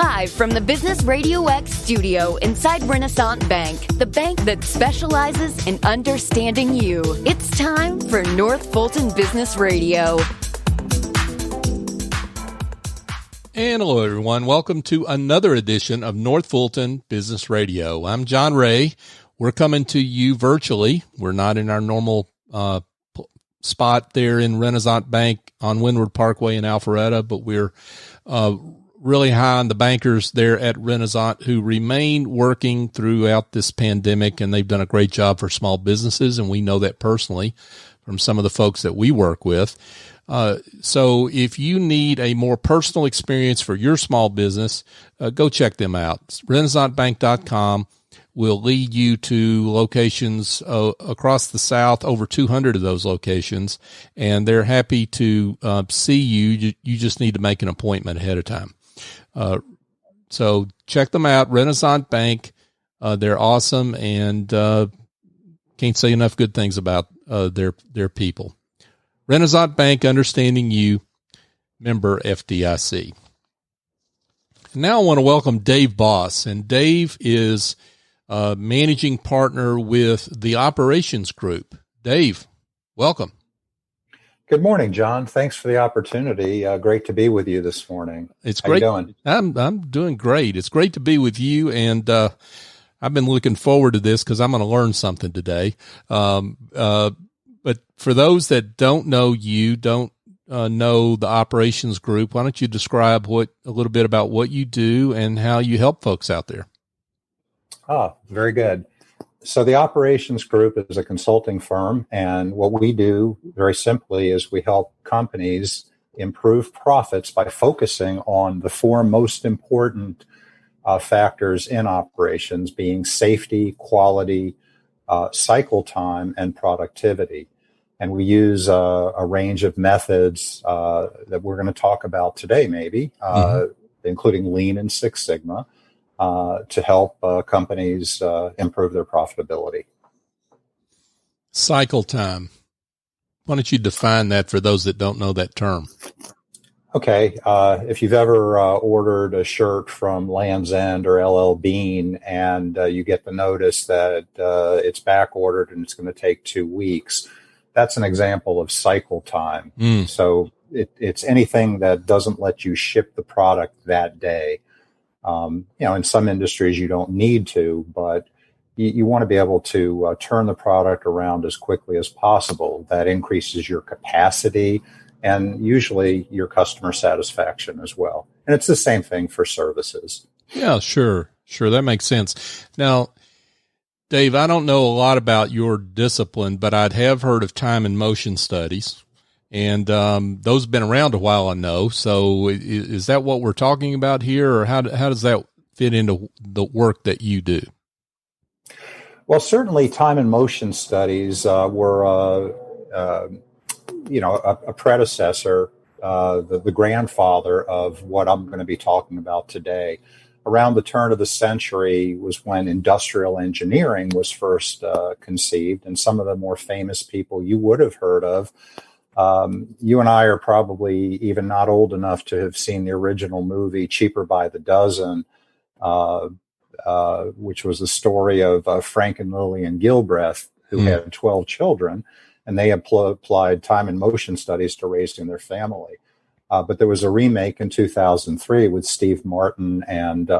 Live from the Business RadioX studio inside Renaissance Bank, the bank that specializes in understanding you. It's time for North Fulton Business Radio. And hello, everyone. Welcome to another edition of North Fulton Business Radio. I'm John Ray. We're coming to you virtually. We're not in our normal spot there in Renaissance Bank on Windward Parkway in Alpharetta, but we're really high on the bankers there at Renaissance who remain working throughout this pandemic, and they've done a great job for small businesses, and we know that personally from some of the folks that we work with. So if you need a more personal experience for your small business, go check them out. RenaissanceBank.com will lead you to locations across the South, over 200 of those locations, and they're happy to see you. You just need to make an appointment ahead of time. So check them out, Renaissance Bank. They're awesome, and can't say enough good things about their people. Renaissance Bank, understanding you, member FDIC. Now I want to welcome Dave Boss, and Dave is managing partner with the operations group. Dave, welcome. Good morning, John. Thanks for the opportunity. Great to be with you this morning. It's great. How you doing? I'm doing great. It's great to be with you, and I've been looking forward to this because I'm going to learn something today. But for those that don't know you, don't know the operations group, why don't you describe a little bit about what you do and how you help folks out there? Very good. So the operations group is a consulting firm, and what we do very simply is we help companies improve profits by focusing on the four most important factors in operations, being safety, quality, cycle time, and productivity. And we use a range of methods that we're going to talk about today, maybe, including Lean and Six Sigma, to help companies improve their profitability. Cycle time. Why don't you define that for those that don't know that term? Okay. If you've ever ordered a shirt from Land's End or LL Bean and you get the notice that it's back ordered and it's going to take 2 weeks, that's an example of cycle time. So it's anything that doesn't let you ship the product that day. In some industries you don't need to, but you want to be able to turn the product around as quickly as possible. That increases your capacity and usually your customer satisfaction as well. And it's the same thing for services. Yeah, sure. That makes sense. Now, Dave, I don't know a lot about your discipline, but I'd have heard of time and motion studies. And those have been around a while, I know. So is that what we're talking about here, or how does that fit into the work that you do? Well, certainly time and motion studies were, a predecessor, the grandfather of what I'm going to be talking about today. Around the turn of the century was when industrial engineering was first conceived, and some of the more famous people you would have heard of. You and I are probably even not old enough to have seen the original movie Cheaper by the Dozen, which was the story of Frank and Lillian Gilbreth, who had 12 children, and they applied time and motion studies to raising their family. But there was a remake in 2003 with Steve Martin and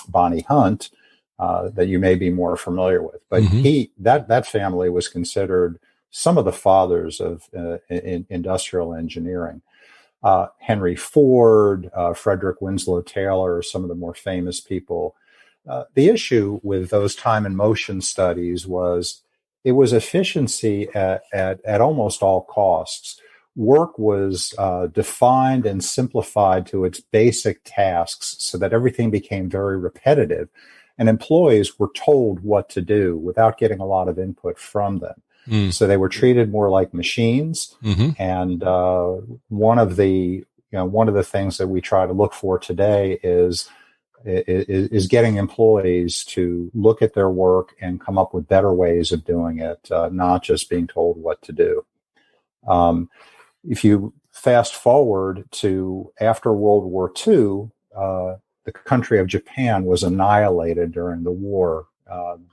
Bonnie Hunt that you may be more familiar with. But that family was considered some of the fathers of industrial engineering. Henry Ford, Frederick Winslow Taylor are some of the more famous people. The issue with those time and motion studies was it was efficiency at almost all costs. Work was defined and simplified to its basic tasks so that everything became very repetitive, and employees were told what to do without getting a lot of input from them. So they were treated more like machines. And one of the things that we try to look for today is getting employees to look at their work and come up with better ways of doing it, not just being told what to do. If you fast forward to after World War II, the country of Japan was annihilated during the war,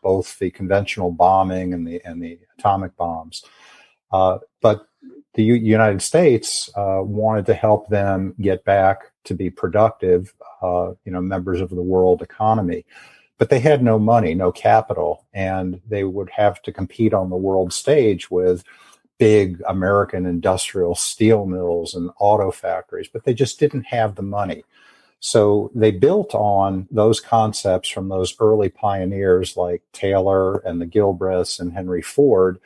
both the conventional bombing and the atomic bombs. But the United States wanted to help them get back to be productive, members of the world economy. But they had no money, no capital, and they would have to compete on the world stage with big American industrial steel mills and auto factories, but they just didn't have the money. So they built on those concepts from those early pioneers like Taylor and the Gilbreths and Henry Ford,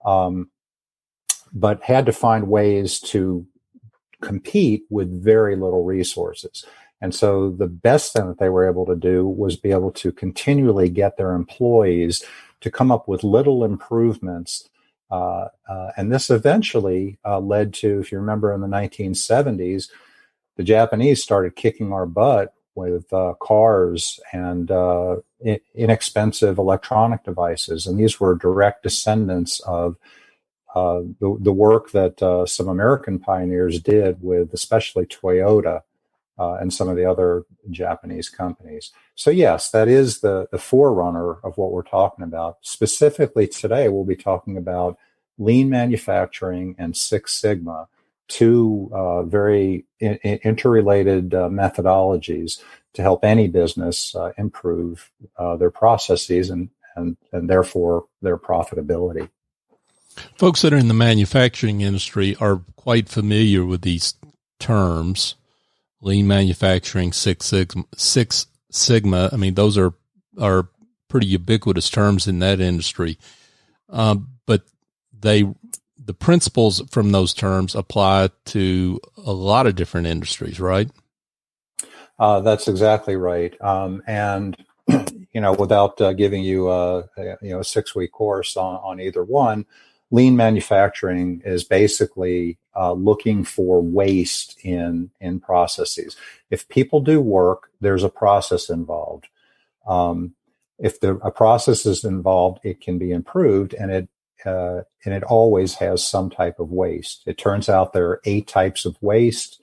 but had to find ways to compete with very little resources. And so the best thing that they were able to do was be able to continually get their employees to come up with little improvements. And this eventually led to, if you remember in the 1970s, the Japanese started kicking our butt with cars and inexpensive electronic devices. And these were direct descendants of the work that some American pioneers did with especially Toyota and some of the other Japanese companies. So yes, that is the forerunner of what we're talking about. Specifically today, we'll be talking about lean manufacturing and Six Sigma, two very interrelated methodologies to help any business improve their processes and therefore their profitability. Folks that are in the manufacturing industry are quite familiar with these terms. Lean manufacturing, Six Sigma. I mean, those are pretty ubiquitous terms in that industry. But the principles from those terms apply to a lot of different industries, right? That's exactly right. And without giving you a 6-week course on either one, lean manufacturing is basically looking for waste in processes. If people do work, there's a process involved. If a process is involved, it can be improved, and it always has some type of waste. It turns out there are 8 types of waste.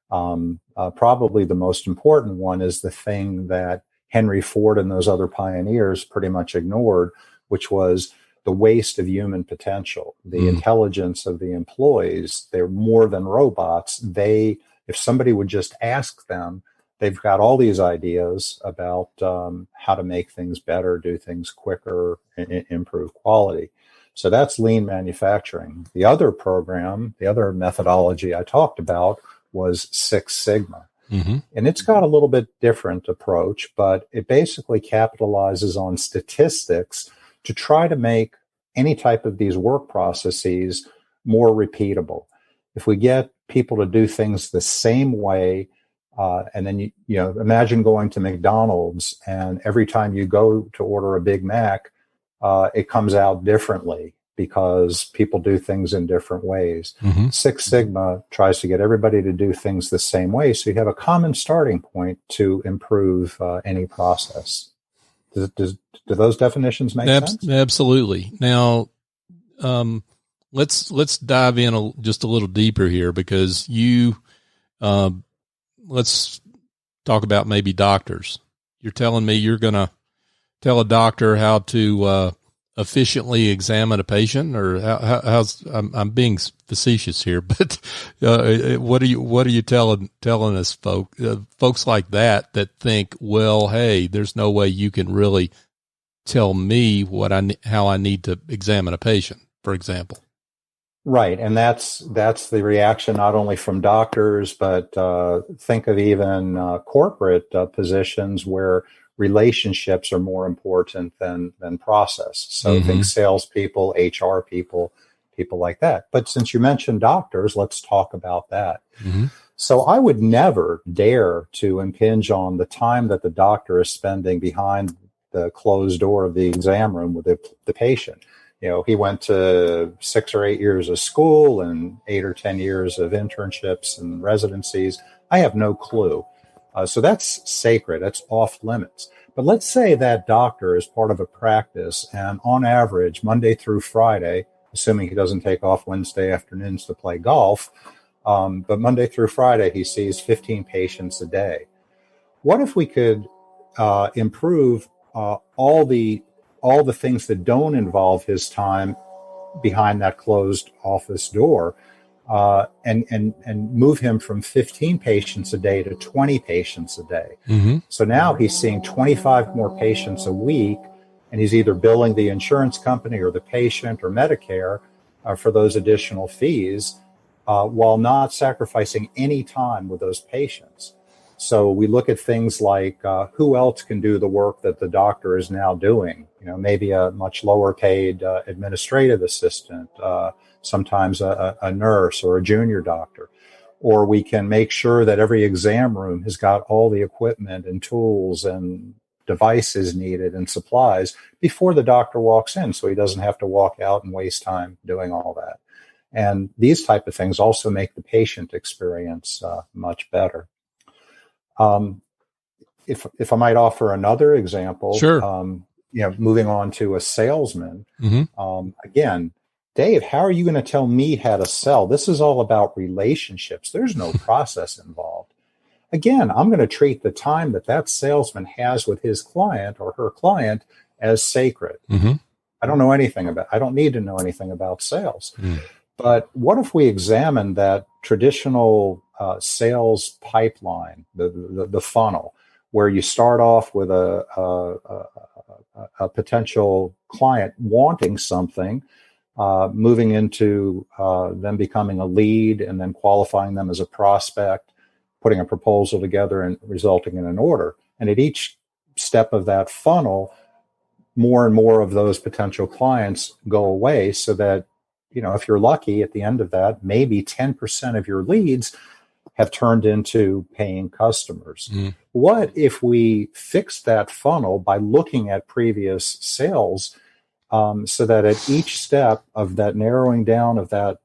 Probably the most important one is the thing that Henry Ford and those other pioneers pretty much ignored, which was the waste of human potential, the intelligence of the employees. They're more than robots. If somebody would just ask them, they've got all these ideas about how to make things better, do things quicker, improve quality. So that's lean manufacturing. The other program, the other methodology I talked about was Six Sigma. Mm-hmm. And it's got a little bit different approach, but it basically capitalizes on statistics to try to make any type of these work processes more repeatable. If we get people to do things the same way, and then you imagine going to McDonald's, and every time you go to order a Big Mac, it comes out differently because people do things in different ways. Mm-hmm. Six Sigma tries to get everybody to do things the same way, so you have a common starting point to improve any process. Do those definitions make sense? Absolutely. Now, let's dive in just a little deeper here, because let's talk about maybe doctors. You're telling me you're going to tell a doctor how to efficiently examine a patient, or I'm being facetious here, but what are you telling us, folks like that think, well, hey, there's no way you can really tell me how I need to examine a patient, for example. Right, and that's the reaction not only from doctors, but think of even corporate positions where relationships are more important than process. So mm-hmm. think salespeople, HR people like that. But since you mentioned doctors, let's talk about that. Mm-hmm. So I would never dare to impinge on the time that the doctor is spending behind the closed door of the exam room with the patient. He went to 6 or 8 years of school and 8 or 10 years of internships and residencies. I have no clue. So that's sacred. That's off limits. But let's say that doctor is part of a practice, and on average, Monday through Friday, assuming he doesn't take off Wednesday afternoons to play golf, but Monday through Friday, he sees 15 patients a day. what if we could improve all the things that don't involve his time behind that closed office door, and move him from 15 patients a day to 20 patients a day. Mm-hmm. So now he's seeing 25 more patients a week, and he's either billing the insurance company or the patient or Medicare for those additional fees, while not sacrificing any time with those patients. So we look at things like who else can do the work that the doctor is now doing. Maybe a much lower paid administrative assistant, sometimes a nurse or a junior doctor. Or we can make sure that every exam room has got all the equipment and tools and devices needed and supplies before the doctor walks in, so he doesn't have to walk out and waste time doing all that. And these type of things also make the patient experience much better. If I might offer another example, sure. Moving on to a salesman, mm-hmm. Again, Dave, how are you going to tell me how to sell? This is all about relationships. There's no process involved. Again, I'm going to treat the time that salesman has with his client or her client as sacred. Mm-hmm. I don't need to know anything about sales. But what if we examine that traditional sales pipeline, the funnel, where you start off with a potential client wanting something, moving into them becoming a lead, and then qualifying them as a prospect, putting a proposal together and resulting in an order. And at each step of that funnel, more and more of those potential clients go away, so that, if you're lucky at the end of that, maybe 10% of your leads have turned into paying customers. What if we fix that funnel by looking at previous sales, so that at each step of that narrowing down of that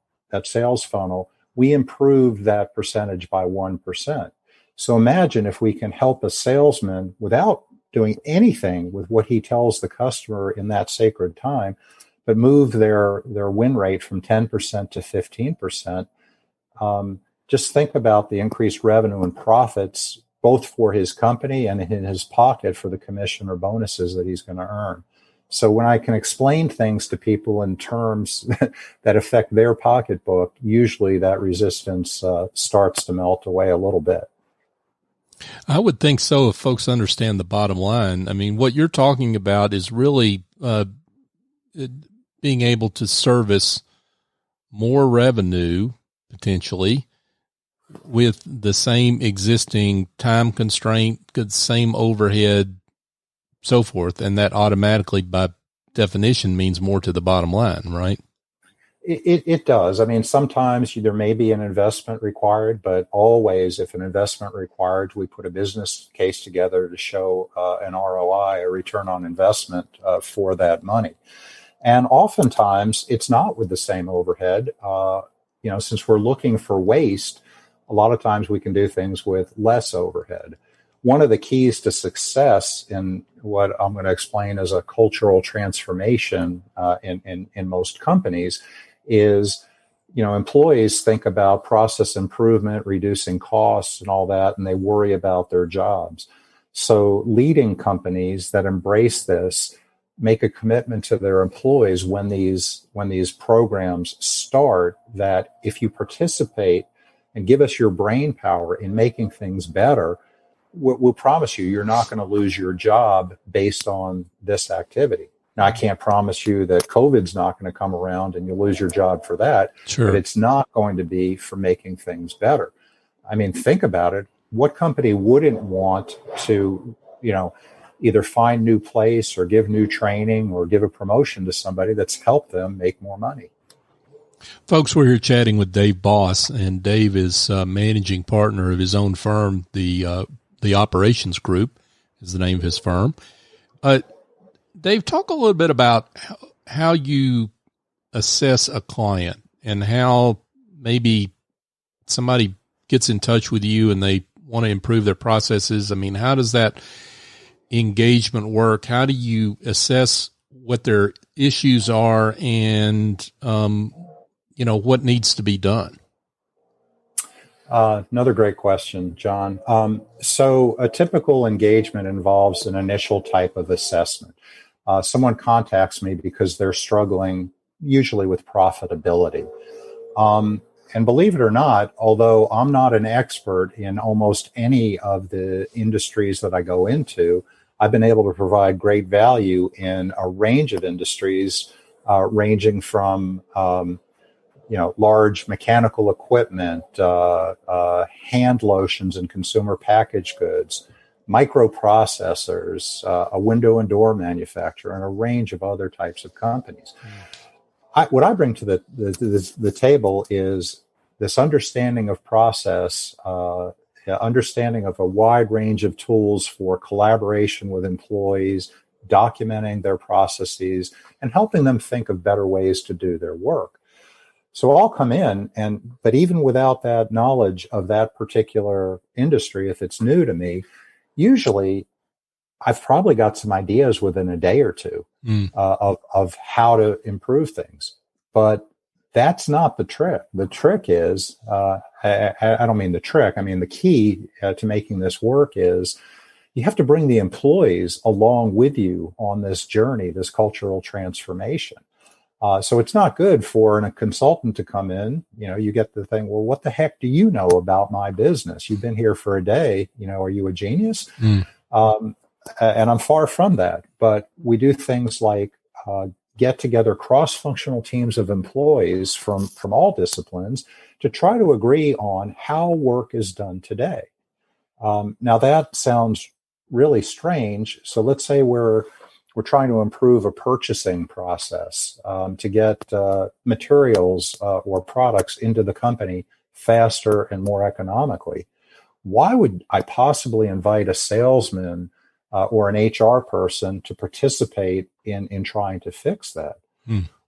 sales funnel, we improve that percentage by 1%. So imagine if we can help a salesman without doing anything with what he tells the customer in that sacred time, but move their win rate from 10% to 15%. Just think about the increased revenue and profits, both for his company and in his pocket for the commission or bonuses that he's going to earn. So when I can explain things to people in terms that affect their pocketbook, usually that resistance starts to melt away a little bit. I would think so, if folks understand the bottom line. I mean, what you're talking about is really being able to service more revenue, potentially, with the same existing time constraint, the same overhead, so forth. And that automatically, by definition, means more to the bottom line, right? It does. I mean, sometimes there may be an investment required, but always, if an investment required, we put a business case together to show an ROI, a return on investment for that money. And oftentimes, it's not with the same overhead. Since we're looking for waste, a lot of times we can do things with less overhead. One of the keys to success in what I'm going to explain as a cultural transformation in most companies is, employees think about process improvement, reducing costs and all that, and they worry about their jobs. So leading companies that embrace this make a commitment to their employees when these programs start, that if you participate and give us your brain power in making things better, we'll promise you're not going to lose your job based on this activity. Now, I can't promise you that COVID's not going to come around and you'll lose your job for that, sure, but it's not going to be for making things better. I mean, think about it. What company wouldn't want to, either find new place or give new training or give a promotion to somebody that's helped them make more money? Folks, we're here chatting with Dave Boss, and Dave is managing partner of his own firm. The Operations Group is the name of his firm. Dave, talk a little bit about how you assess a client and how maybe somebody gets in touch with you and they want to improve their processes. I mean, how does that engagement work? How do you assess what their issues are and, what needs to be done? Another great question, John. So a typical engagement involves an initial type of assessment. Someone contacts me because they're struggling usually with profitability. And believe it or not, although I'm not an expert in almost any of the industries that I go into, I've been able to provide great value in a range of industries, ranging from large mechanical equipment, hand lotions and consumer packaged goods, microprocessors, a window and door manufacturer, and a range of other types of companies. What I bring to the table is this understanding of process, understanding of a wide range of tools for collaboration with employees, documenting their processes, and helping them think of better ways to do their work. So I'll come in, but even without that knowledge of that particular industry, if it's new to me, usually I've probably got some ideas within a day or two of how to improve things. But that's not the trick. The trick is, I don't mean the trick, I mean the key to making this work is you have to bring the employees along with you on this journey, this cultural transformation. So it's not good for a consultant to come in, you get the thing, well, what the heck do you know about my business? You've been here for a day, are you a genius? And I'm far from that, but we do things like get together cross-functional teams of employees from all disciplines to try to agree on how work is done today. Now that sounds really strange. So let's say we're trying to improve a purchasing process to get materials or products into the company faster and more economically. Why would I possibly invite a salesman or an HR person to participate in trying to fix that?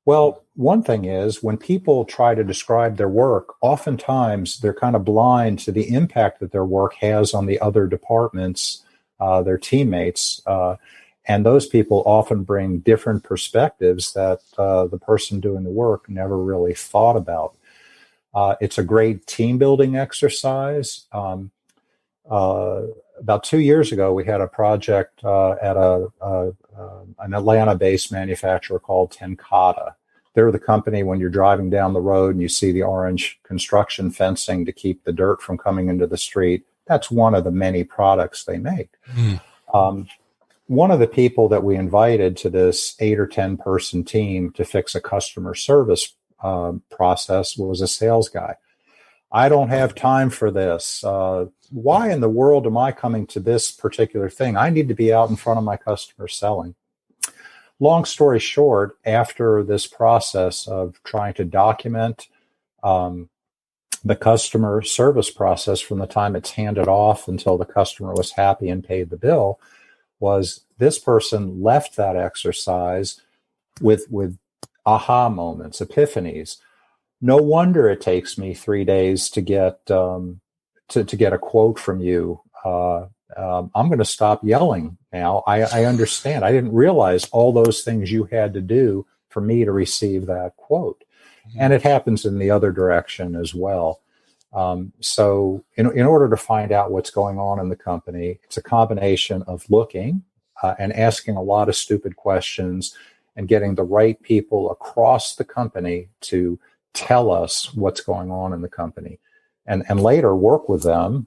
Well, one thing is when people try to describe their work, oftentimes they're kind of blind to the impact that their work has on the other departments, their teammates. And those people often bring different perspectives that the person doing the work never really thought about. It's a great team building exercise. About 2 years ago, we had a project at an Atlanta-based manufacturer called Tenkata. They're the company when you're driving down the road and you see the orange construction fencing to keep the dirt from coming into the street. That's one of the many products they make. One of the people that we invited to this 8 or 10 person team to fix a customer service process was a sales guy. I don't have time for this. Why in the world am I coming to this particular thing? I need to be out in front of my customers selling. Long story short, after this process of trying to document the customer service process from the time it's handed off until the customer was happy and paid the bill, was this person left that exercise with aha moments, epiphanies. No wonder it takes me 3 days to get to get a quote from you. I'm going to stop yelling now. I understand. I didn't realize all those things you had to do for me to receive that quote. And it happens in the other direction as well. So in order to find out what's going on in the company, it's a combination of looking and asking a lot of stupid questions and getting the right people across the company to tell us what's going on in the company, and later work with them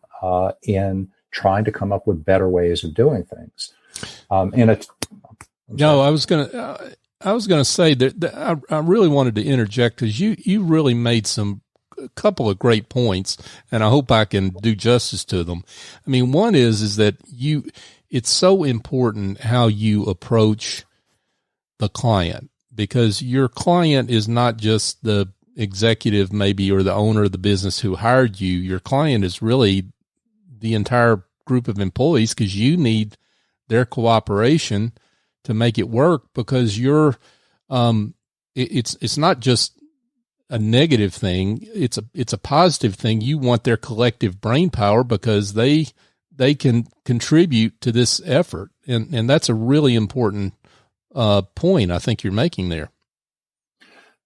in trying to come up with better ways of doing things. I was going to say that I really wanted to interject because you really made a couple of great points, and I hope I can do justice to them. I mean, one is that it's so important how you approach the client, because your client is not just the executive maybe or the owner of the business who hired you. Your client is really the entire group of employees, because you need their cooperation to make it work, because you're it's not just a negative thing, it's a positive thing. You want their collective brain power because they can contribute to this effort, and that's a really important point I think you're making there.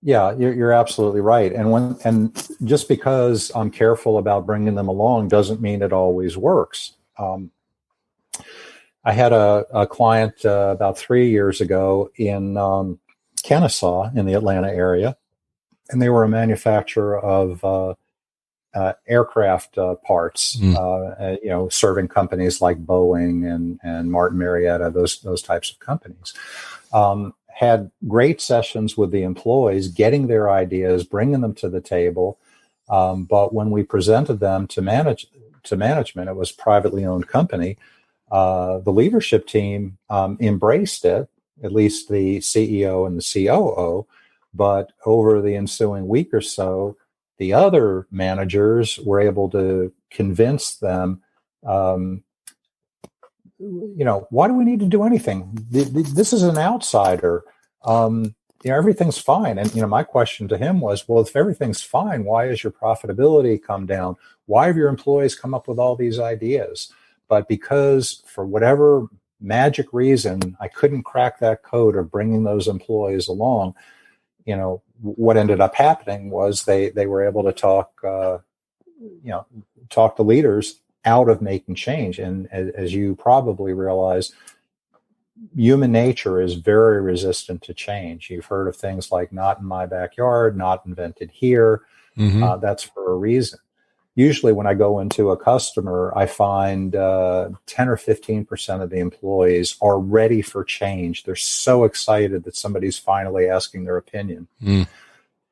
Yeah, you're absolutely right. And just because I'm careful about bringing them along doesn't mean it always works. I had a client about 3 years ago in Kennesaw in the Atlanta area, and they were a manufacturer of aircraft parts, serving companies like Boeing and Martin Marietta, those types of companies. Had great sessions with the employees, getting their ideas, bringing them to the table. But when we presented them to management, it was a privately owned company. The leadership team embraced it, at least the CEO and the COO. But over the ensuing week or so, the other managers were able to convince them, why do we need to do anything? This is an outsider. Everything's fine. And, my question to him was, well, if everything's fine, why has your profitability come down? Why have your employees come up with all these ideas? But because for whatever magic reason, I couldn't crack that code of bringing those employees along, what ended up happening was they were able to talk the leaders out of making change. And as you probably realize, human nature is very resistant to change. You've heard of things like not in my backyard, not invented here. Mm-hmm. That's for a reason. Usually when I go into a customer, I find 10 or 15% of the employees are ready for change. They're so excited that somebody's finally asking their opinion. Mm.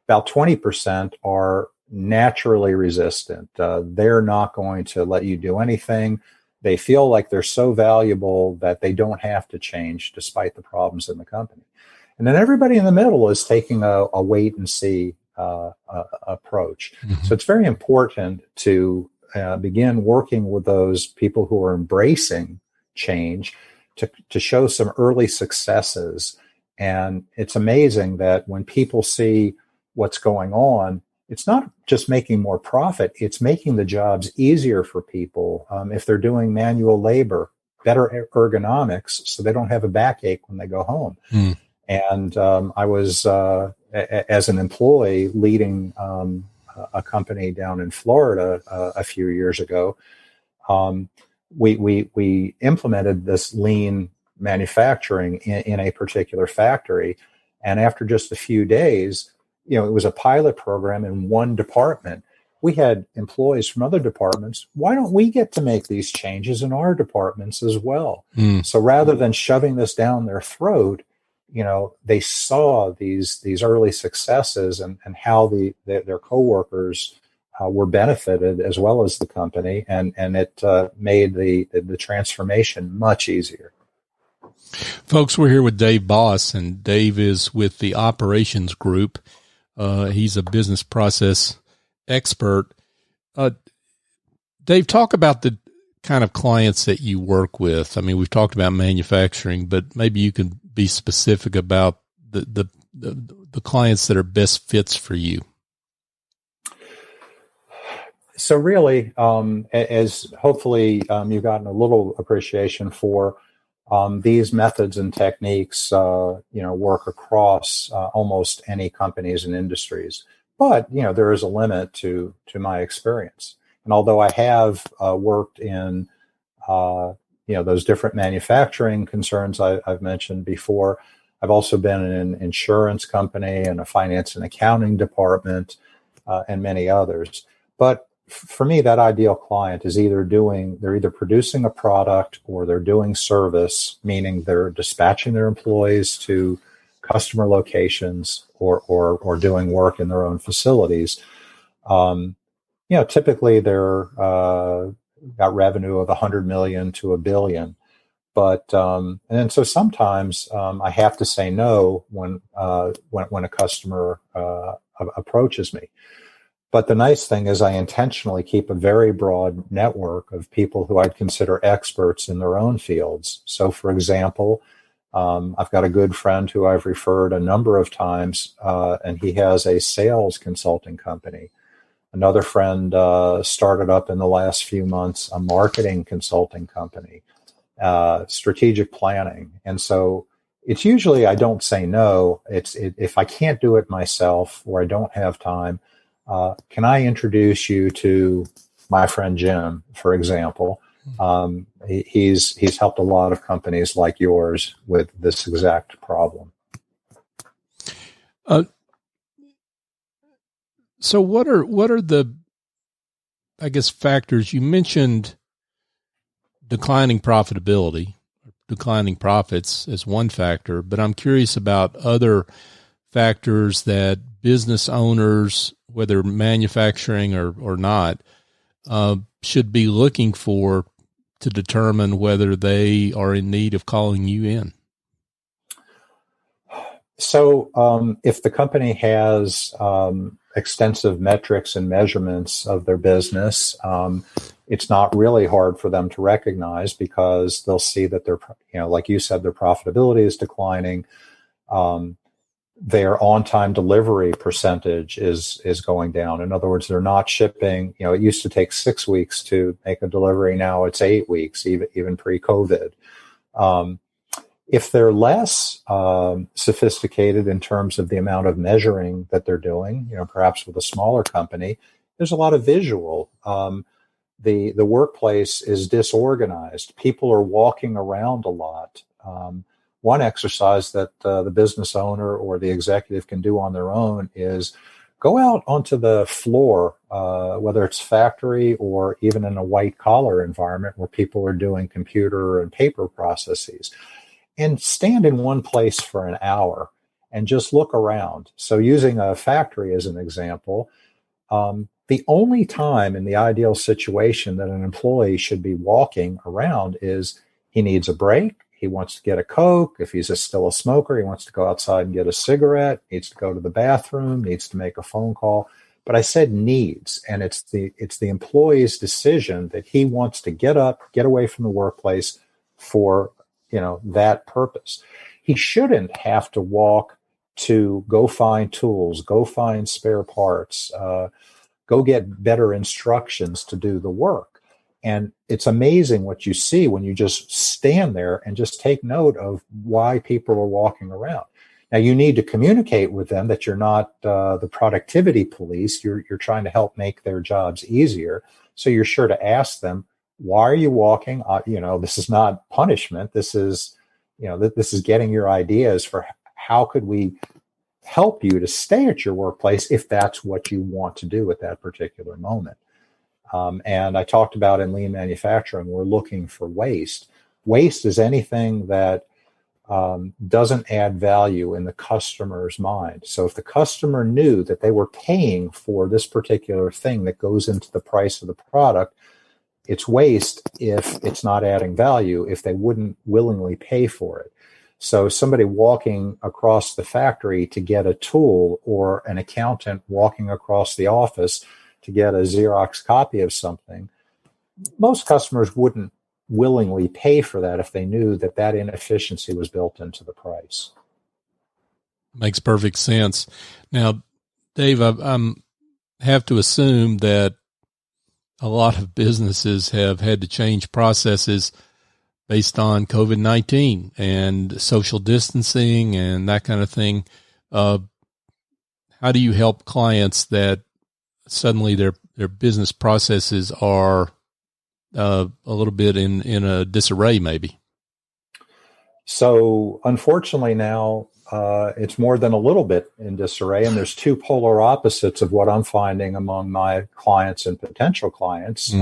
About 20% are naturally resistant. They're not going to let you do anything. They feel like they're so valuable that they don't have to change despite the problems in the company. And then everybody in the middle is taking a wait and see approach. Mm-hmm. So it's very important to begin working with those people who are embracing change to show some early successes. And it's amazing that when people see what's going on, it's not just making more profit, it's making the jobs easier for people. If they're doing manual labor, better ergonomics so they don't have a backache when they go home. Mm. And I was, as an employee, leading a company down in Florida a few years ago. We implemented this lean manufacturing in a particular factory. And after just a few days, it was a pilot program in one department. We had employees from other departments. Why don't we get to make these changes in our departments as well? Mm. So rather than shoving this down their throat, they saw these early successes and how their coworkers were benefited as well as the company, and it made the transformation much easier. Folks, we're here with Dave Boss, and Dave is with the operations group. He's a business process expert. Dave, talk about the kind of clients that you work with. I mean, we've talked about manufacturing, but maybe you can be specific about the clients that are best fits for you. So really, as hopefully you've gotten a little appreciation for, these methods and techniques, work across almost any companies and industries. But, there is a limit to my experience. And although I have worked in, those different manufacturing concerns I've mentioned before, I've also been in an insurance company and a finance and accounting department and many others. But for me, that ideal client is they're either producing a product or they're doing service, meaning they're dispatching their employees to customer locations or doing work in their own facilities. Typically they're got revenue of 100 million to $1 billion. But and so sometimes I have to say no when a customer approaches me. But the nice thing is I intentionally keep a very broad network of people who I'd consider experts in their own fields. So, for example, I've got a good friend who I've referred a number of times, and he has a sales consulting company. Another friend started up in the last few months a marketing consulting company, strategic planning. And so it's usually I don't say no. If I can't do it myself or I don't have time, can I introduce you to my friend Jim, for example? He's helped a lot of companies like yours with this exact problem. So what are the, I guess, factors? You mentioned declining profitability, declining profits as one factor, but I'm curious about other factors that business owners, whether manufacturing or not, should be looking for to determine whether they are in need of calling you in. So if the company has extensive metrics and measurements of their business, it's not really hard for them to recognize, because they'll see that like you said, their profitability is declining. Their on-time delivery percentage is going down. In other words, they're not shipping. It used to take 6 weeks to make a delivery. Now it's 8 weeks, even pre-COVID. If they're less sophisticated in terms of the amount of measuring that they're doing, perhaps with a smaller company, there's a lot of visual. The workplace is disorganized. People are walking around a lot. One exercise that the business owner or the executive can do on their own is go out onto the floor, whether it's factory or even in a white collar environment where people are doing computer and paper processes, and stand in one place for an hour and just look around. So using a factory as an example, the only time in the ideal situation that an employee should be walking around is he needs a break. He wants to get a Coke. If he's still a smoker, he wants to go outside and get a cigarette, needs to go to the bathroom, needs to make a phone call. But I said needs, and it's the employee's decision that he wants to get up, get away from the workplace for that purpose. He shouldn't have to walk to go find tools, go find spare parts, go get better instructions to do the work. And it's amazing what you see when you just stand there and just take note of why people are walking around. Now, you need to communicate with them that you're not the productivity police. You're trying to help make their jobs easier. So you're sure to ask them, why are you walking? This is not punishment. This is, this is getting your ideas for how could we help you to stay at your workplace if that's what you want to do at that particular moment. And I talked about in lean manufacturing, we're looking for waste. Waste is anything that doesn't add value in the customer's mind. So if the customer knew that they were paying for this particular thing that goes into the price of the product, it's waste if it's not adding value, if they wouldn't willingly pay for it. So somebody walking across the factory to get a tool, or an accountant walking across the office to get a Xerox copy of something, most customers wouldn't willingly pay for that if they knew that that inefficiency was built into the price. Makes perfect sense. Now, Dave, I have to assume that a lot of businesses have had to change processes based on COVID-19 and social distancing and that kind of thing. How do you help clients that suddenly their business processes are a little bit in a disarray, maybe? So unfortunately now, it's more than a little bit in disarray, and there's two polar opposites of what I'm finding among my clients and potential clients.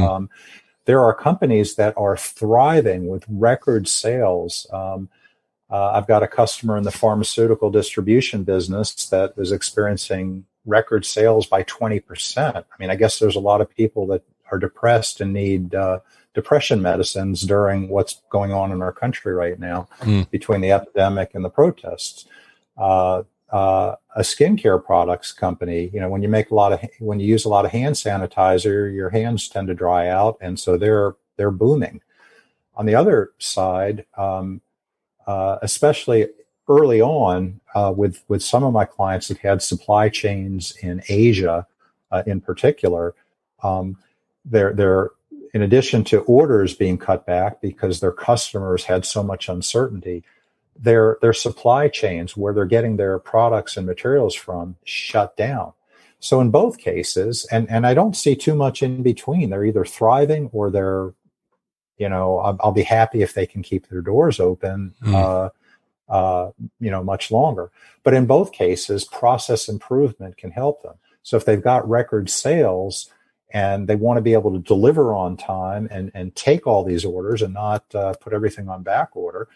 There are companies that are thriving with record sales. I've got a customer in the pharmaceutical distribution business that is experiencing record sales by 20%. I mean, I guess there's a lot of people that are depressed and need depression medicines during what's going on in our country right now between the epidemic and the protests. A skincare products company, when you use a lot of hand sanitizer, your hands tend to dry out, and so they're booming. On the other side, especially early on, with some of my clients that had supply chains in Asia, in particular, they're in addition to orders being cut back because their customers had so much uncertainty, their supply chains, where they're getting their products and materials from, shut down. So in both cases, and I don't see too much in between, they're either thriving or they're, I'll be happy if they can keep their doors open, much longer. But in both cases, process improvement can help them. So if they've got record sales and they want to be able to deliver on time and take all these orders and not put everything on back order,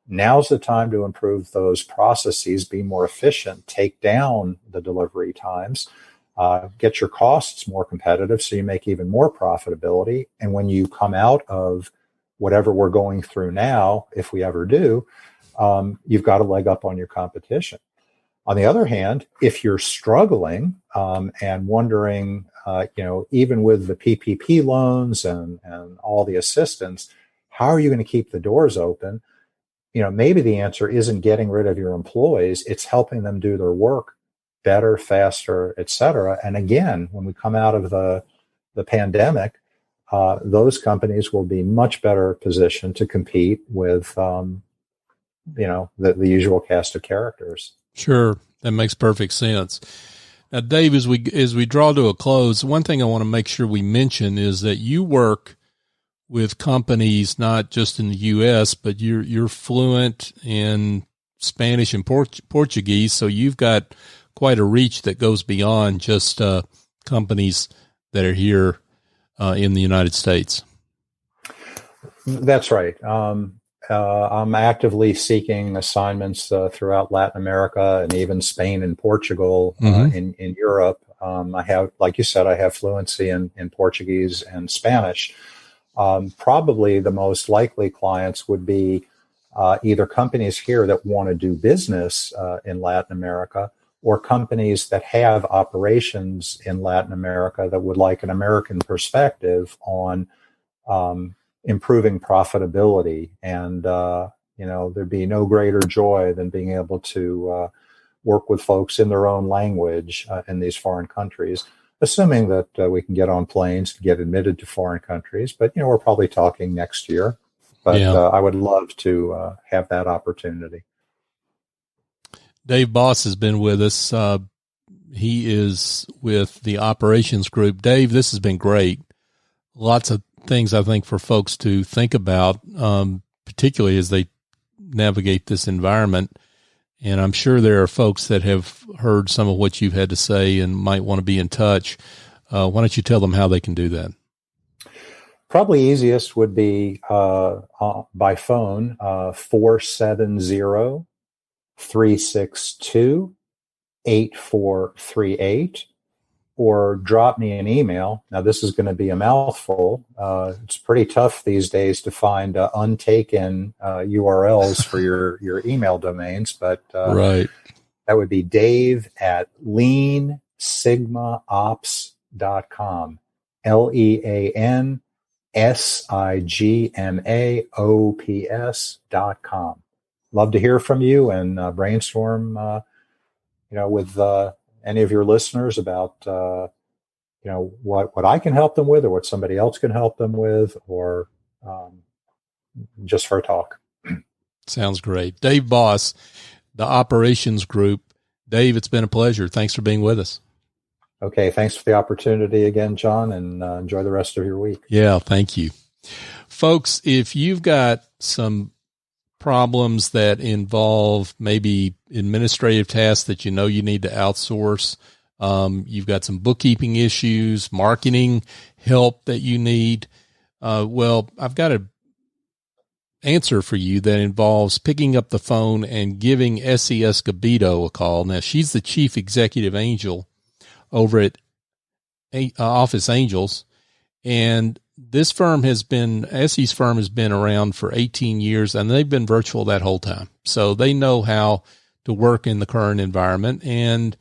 now's the time to improve those processes, be more efficient, take down the delivery times, get your costs more competitive so you make even more profitability. And when you come out of whatever we're going through now, if we ever do, you've got a leg up on your competition. On the other hand, if you're struggling and wondering, even with the PPP loans and all the assistance, how are you going to keep the doors open? Maybe the answer isn't getting rid of your employees. It's helping them do their work better, faster, et cetera. And again, when we come out of the pandemic, those companies will be much better positioned to compete with, the usual cast of characters. Sure. That makes perfect sense. Now, Dave, as we draw to a close, one thing I want to make sure we mention is that you work with companies not just in the U.S., but you're fluent in Spanish and Portuguese, so you've got quite a reach that goes beyond just companies that are here in the United States. That's right. I'm actively seeking assignments throughout Latin America and even Spain and Portugal in Europe. I have, like you said, I have fluency in Portuguese and Spanish. Probably the most likely clients would be either companies here that want to do business in Latin America, or companies that have operations in Latin America that would like an American perspective on improving profitability. And, there'd be no greater joy than being able to work with folks in their own language in these foreign countries, assuming that we can get on planes to get admitted to foreign countries. But, we're probably talking next year. But I would love to have that opportunity. Dave Boss has been with us. He is with the operations group. Dave, this has been great. Lots of things, I think, for folks to think about, particularly as they navigate this environment. And I'm sure there are folks that have heard some of what you've had to say and might want to be in touch. Why don't you tell them how they can do that? Probably easiest would be by phone, 470-362-8438, or drop me an email. Now, this is going to be a mouthful. It's pretty tough these days to find untaken URLs for your email domains, but right. That would be dave@leansigmaops.com, LEANSIGMAOPS.com. Love to hear from you and brainstorm, with any of your listeners about, what I can help them with, or what somebody else can help them with, or just for a talk. Sounds great. Dave Boss, the operations group. Dave, it's been a pleasure. Thanks for being with us. Okay. Thanks for the opportunity again, John, and enjoy the rest of your week. Yeah. Thank you. Folks, if you've got some problems that involve maybe administrative tasks that you need to outsource, you've got some bookkeeping issues, marketing help that you need, I've got an answer for you that involves picking up the phone and giving Essie Escobedo a call. Now, she's the chief executive angel over at Office Angels, and Essie's firm has been around for 18 years, and they've been virtual that whole time. So they know how to work in the current environment. And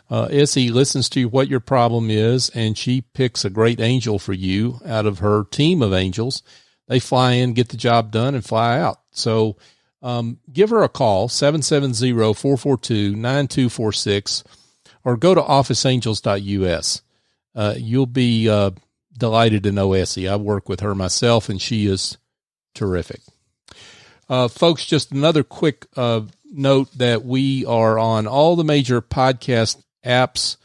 Essie listens to what your problem is, and she picks a great angel for you out of her team of angels. They fly in, get the job done, and fly out. So give her a call, 770-442-9246, or go to officeangels.us. You'll be delighted to know Essie. I work with her myself, and she is terrific. Folks, just another quick note that we are on all the major podcast apps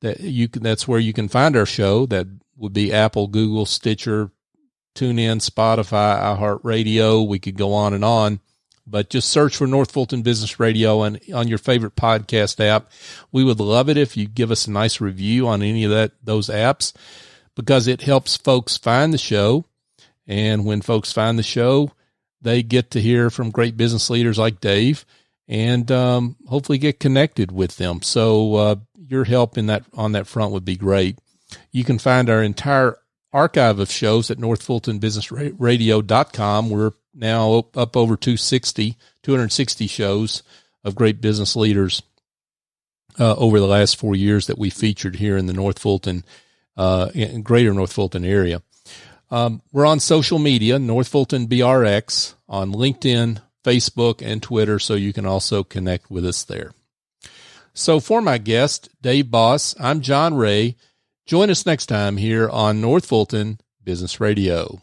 that's where you can find our show. That would be Apple, Google, Stitcher, TuneIn, Spotify, iHeartRadio. We could go on, but just search for North Fulton Business Radio and on your favorite podcast app. We would love it if you give us a nice review on any of those apps, because it helps folks find the show. And when folks find the show, they get to hear from great business leaders like Dave and hopefully get connected with them. So your help on that front would be great. You can find our entire archive of shows at northfultonbusinessradio.com. We're now up over 260 shows of great business leaders over the last 4 years that we featured here in the North Fulton, greater North Fulton area. We're on social media, North Fulton BRX, on LinkedIn, Facebook, and Twitter, so you can also connect with us there. So for my guest, Dave Boss, I'm John Ray. Join us next time here on North Fulton Business Radio.